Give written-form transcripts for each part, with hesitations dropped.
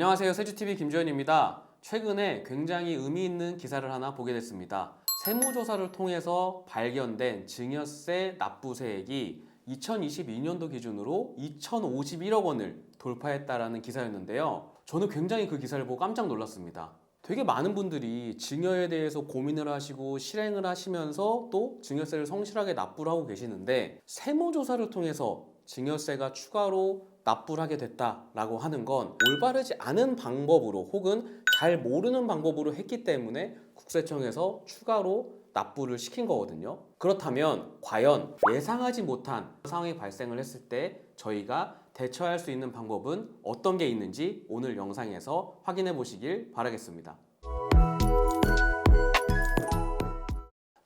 안녕하세요. 세주TV 김주현입니다. 최근에 굉장히 의미 있는 기사를 하나 보게 됐습니다. 세무조사를 통해서 발견된 증여세 납부세액이 2022년도 기준으로 2,051억 원을 돌파했다라는 기사였는데요. 저는 굉장히 그 기사를 보고 깜짝 놀랐습니다. 되게 많은 분들이 증여에 대해서 고민을 하시고 실행을 하시면서 또 증여세를 성실하게 납부를 하고 계시는데, 세무조사를 통해서 증여세가 추가로 납부를 하게 됐다라고 하는 건 올바르지 않은 방법으로 혹은 잘 모르는 방법으로 했기 때문에 국세청에서 추가로 납부를 시킨 거거든요. 그렇다면 과연 예상하지 못한 상황이 발생을 했을 때 저희가 대처할 수 있는 방법은 어떤 게 있는지 오늘 영상에서 확인해 보시길 바라겠습니다.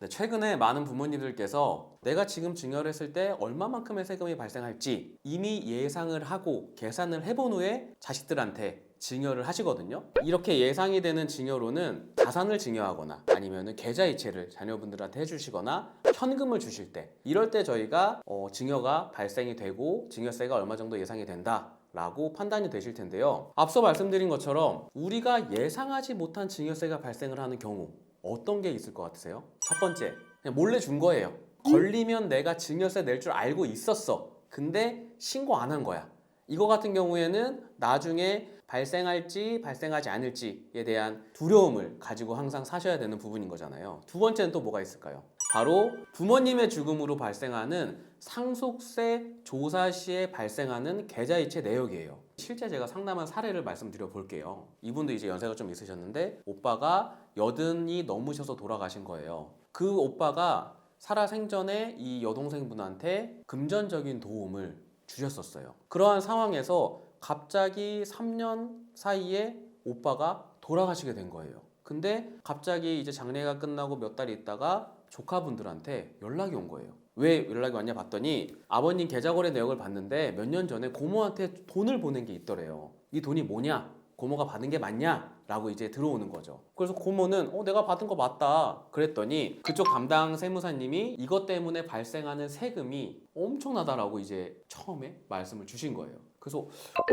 최근에 많은 부모님들께서 내가 지금 증여를 했을 때 얼마만큼의 세금이 발생할지 이미 예상을 하고 계산을 해본 후에 자식들한테 증여를 하시거든요. 이렇게 예상이 되는 증여로는 자산을 증여하거나 아니면 계좌이체를 자녀분들한테 해주시거나 현금을 주실 때, 이럴 때 저희가 증여가 발생이 되고 증여세가 얼마 정도 예상이 된다 라고 판단이 되실 텐데요. 앞서 말씀드린 것처럼 우리가 예상하지 못한 증여세가 발생을 하는 경우 어떤 게 있을 것 같으세요? 첫 번째, 그냥 몰래 준 거예요. 걸리면 내가 증여세 낼 줄 알고 있었어. 근데 신고 안 한 거야. 이거 같은 경우에는 나중에 발생할지 발생하지 않을지에 대한 두려움을 가지고 항상 사셔야 되는 부분인 거잖아요. 두 번째는 또 뭐가 있을까요? 바로 부모님의 죽음으로 발생하는 상속세 조사 시에 발생하는 계좌이체 내역이에요. 실제 제가 상담한 사례를 말씀드려 볼게요. 이분도 이제 연세가 좀 있으셨는데 오빠가 80이 넘으셔서 돌아가신 거예요. 그 오빠가 살아생전에 이 여동생분한테 금전적인 도움을 주셨었어요. 그러한 상황에서 갑자기 3년 사이에 오빠가 돌아가시게 된 거예요. 근데 갑자기 이제 장례가 끝나고 몇 달 있다가 조카분들한테 연락이 온 거예요. 왜 연락이 왔냐 봤더니 아버님 계좌거래 내역을 봤는데 몇 년 전에 고모한테 돈을 보낸 게 있더래요. 이 돈이 뭐냐? 고모가 받은 게 맞냐? 라고 이제 들어오는 거죠. 그래서 고모는 내가 받은 거 맞다 그랬더니 그쪽 담당 세무사님이 이것 때문에 발생하는 세금이 엄청나다라고 이제 처음에 말씀을 주신 거예요. 그래서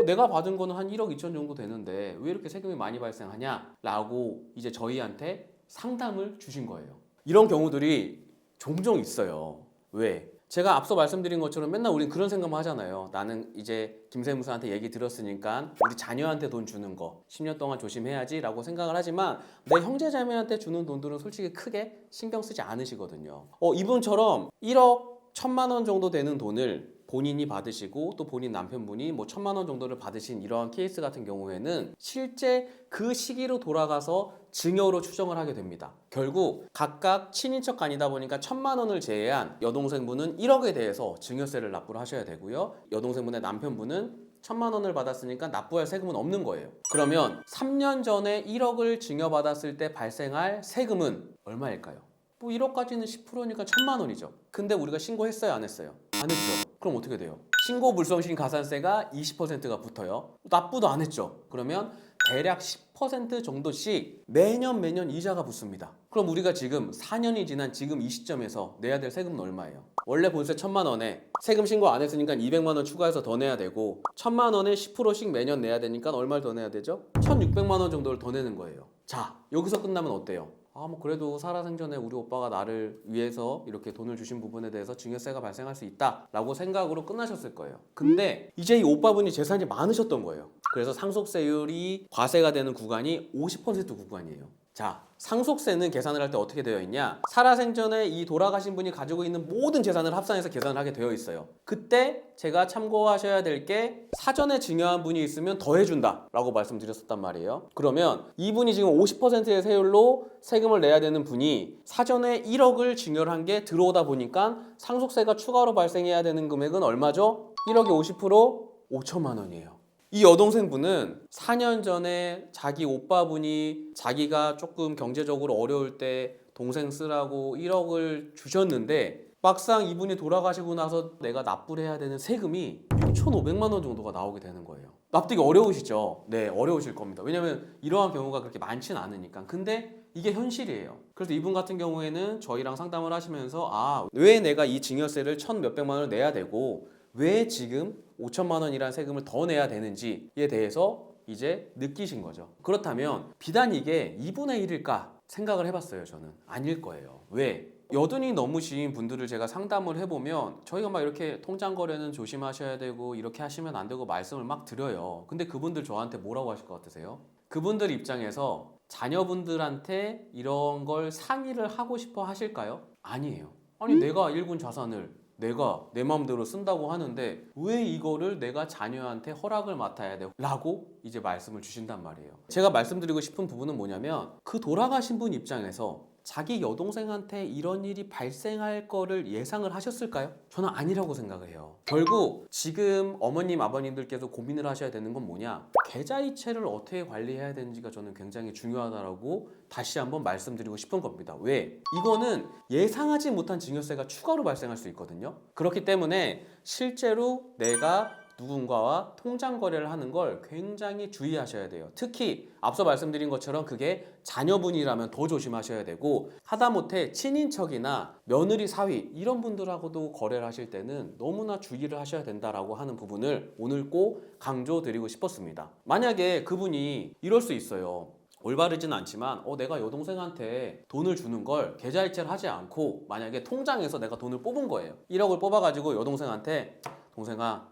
내가 받은 거는 한 1억 2천 정도 되는데 왜 이렇게 세금이 많이 발생하냐? 라고 이제 저희한테 상담을 주신 거예요. 이런 경우들이 종종 있어요. 왜? 제가 앞서 말씀드린 것처럼 맨날 우린 그런 생각만 하잖아요. 나는 이제 김세무사한테 얘기 들었으니까 우리 자녀한테 돈 주는 거 10년 동안 조심해야지 라고 생각을 하지만 내 형제자매한테 주는 돈들은 솔직히 크게 신경 쓰지 않으시거든요. 이분처럼 1억 1,000만 원 정도 되는 돈을 본인이 받으시고 또 본인 남편분이 뭐 1,000만 원 정도를 받으신 이러한 케이스 같은 경우에는 실제 그 시기로 돌아가서 증여로 추정을 하게 됩니다. 결국 각각 친인척 간이다 보니까 1,000만 원을 제외한 여동생분은 1억에 대해서 증여세를 납부를 하셔야 되고요. 여동생분의 남편분은 1,000만 원을 받았으니까 납부할 세금은 없는 거예요. 그러면 3년 전에 1억을 증여받았을 때 발생할 세금은 얼마일까요? 뭐 1억까지는 10%니까 1,000만 원이죠. 근데 우리가 신고했어요, 안 했어요? 안 했죠. 그럼 어떻게 돼요? 신고 불성실 가산세가 20%가 붙어요. 납부도 안 했죠. 그러면 대략 10% 정도씩 매년 이자가 붙습니다. 그럼 우리가 지금 4년이 지난 지금 이 시점에서 내야 될 세금은 얼마예요? 원래 본세 1,000만 원에 세금 신고 안 했으니까 200만 원 추가해서 더 내야 되고 1,000만 원에 10%씩 매년 내야 되니까 얼마를 더 내야 되죠? 1,600만 원 정도를 더 내는 거예요. 자, 여기서 끝나면 어때요? 뭐 그래도 살아생전에 우리 오빠가 나를 위해서 이렇게 돈을 주신 부분에 대해서 증여세가 발생할 수 있다 라고 생각으로 끝나셨을 거예요. 근데 이제 이 오빠분이 재산이 많으셨던 거예요. 그래서 상속세율이 과세가 되는 구간이 50% 구간이에요. 자, 상속세는 계산을 할 때 어떻게 되어 있냐? 살아생전에 이 돌아가신 분이 가지고 있는 모든 재산을 합산해서 계산을 하게 되어 있어요. 그때 제가 참고하셔야 될 게 사전에 증여한 분이 있으면 더해준다 라고 말씀드렸었단 말이에요. 그러면 이분이 지금 50%의 세율로 세금을 내야 되는 분이 사전에 1억을 증여를 한 게 들어오다 보니까 상속세가 추가로 발생해야 되는 금액은 얼마죠? 1억에 50% 5천만 원이에요. 이 여동생분은 4년 전에 자기 오빠분이 자기가 조금 경제적으로 어려울 때 동생 쓰라고 1억을 주셨는데 막상 이분이 돌아가시고 나서 내가 납부를 해야 되는 세금이 6,500만 원 정도가 나오게 되는 거예요. 납득이 어려우시죠? 네, 어려우실 겁니다. 왜냐면 이러한 경우가 그렇게 많지는 않으니까. 근데 이게 현실이에요. 그래서 이분 같은 경우에는 저희랑 상담을 하시면서 왜 내가 이 증여세를 1,몇백만 원을 내야 되고 왜 지금 5천만 원이라는 세금을 더 내야 되는지에 대해서 이제 느끼신 거죠. 그렇다면 비단 이게 2분의 1일까 생각을 해봤어요. 저는 아닐 거예요. 왜? 여든이 넘으신 분들을 제가 상담을 해보면 저희가 막 이렇게 통장 거래는 조심하셔야 되고 이렇게 하시면 안 되고 말씀을 막 드려요. 근데 그분들 저한테 뭐라고 하실 것 같으세요? 그분들 입장에서 자녀분들한테 이런 걸 상의를 하고 싶어 하실까요? 아니에요. 아니 내가 일군 자산을 내가 내 마음대로 쓴다고 하는데 왜 이거를 내가 자녀한테 허락을 맡아야 돼? 라고 이제 말씀을 주신단 말이에요. 제가 말씀드리고 싶은 부분은 뭐냐면 그 돌아가신 분 입장에서 자기 여동생한테 이런 일이 발생할 거를 예상을 하셨을까요? 저는 아니라고 생각을 해요. 결국 지금 어머님 아버님들께서 고민을 하셔야 되는 건 뭐냐, 계좌이체를 어떻게 관리해야 되는지가 저는 굉장히 중요하다고 다시 한번 말씀드리고 싶은 겁니다. 왜? 이거는 예상하지 못한 증여세가 추가로 발생할 수 있거든요. 그렇기 때문에 실제로 내가 누군가와 통장 거래를 하는 걸 굉장히 주의하셔야 돼요. 특히 앞서 말씀드린 것처럼 그게 자녀분이라면 더 조심하셔야 되고, 하다못해 친인척이나 며느리 사위 이런 분들하고도 거래를 하실 때는 너무나 주의를 하셔야 된다라고 하는 부분을 오늘 꼭 강조드리고 싶었습니다. 만약에 그분이 이럴 수 있어요. 올바르진 않지만 내가 여동생한테 돈을 주는 걸 계좌이체를 하지 않고 만약에 통장에서 내가 돈을 뽑은 거예요. 1억을 뽑아가지고 여동생한테 동생아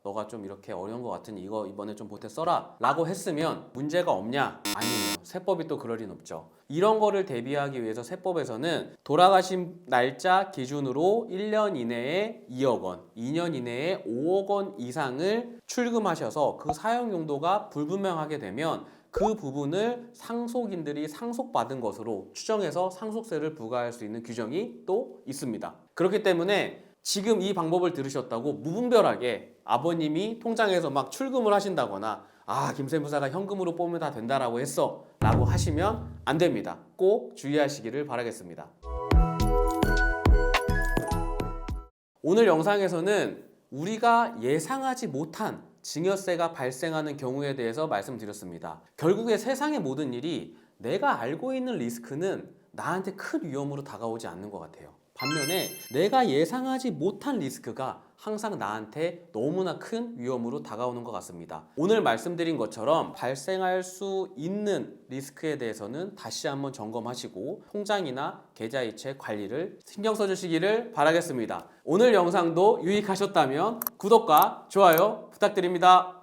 너가 좀 이렇게 어려운 것 같으니 이거 이번에 좀 보태 써라 라고 했으면 문제가 없냐? 아니에요. 세법이 또 그럴 리는 없죠. 이런 거를 대비하기 위해서 세법에서는 돌아가신 날짜 기준으로 1년 이내에 2억 원, 2년 이내에 5억 원 이상을 출금하셔서 그 사용 용도가 불분명하게 되면 그 부분을 상속인들이 상속받은 것으로 추정해서 상속세를 부과할 수 있는 규정이 또 있습니다. 그렇기 때문에 지금 이 방법을 들으셨다고 무분별하게 아버님이 통장에서 막 출금을 하신다거나 김세무사가 현금으로 뽑으면 다 된다라고 했어 라고 하시면 안 됩니다. 꼭 주의하시기를 바라겠습니다. 오늘 영상에서는 우리가 예상하지 못한 증여세가 발생하는 경우에 대해서 말씀드렸습니다. 결국에 세상의 모든 일이 내가 알고 있는 리스크는 나한테 큰 위험으로 다가오지 않는 것 같아요. 반면에 내가 예상하지 못한 리스크가 항상 나한테 너무나 큰 위험으로 다가오는 것 같습니다. 오늘 말씀드린 것처럼 발생할 수 있는 리스크에 대해서는 다시 한번 점검하시고 통장이나 계좌이체 관리를 신경 써주시기를 바라겠습니다. 오늘 영상도 유익하셨다면 구독과 좋아요 부탁드립니다.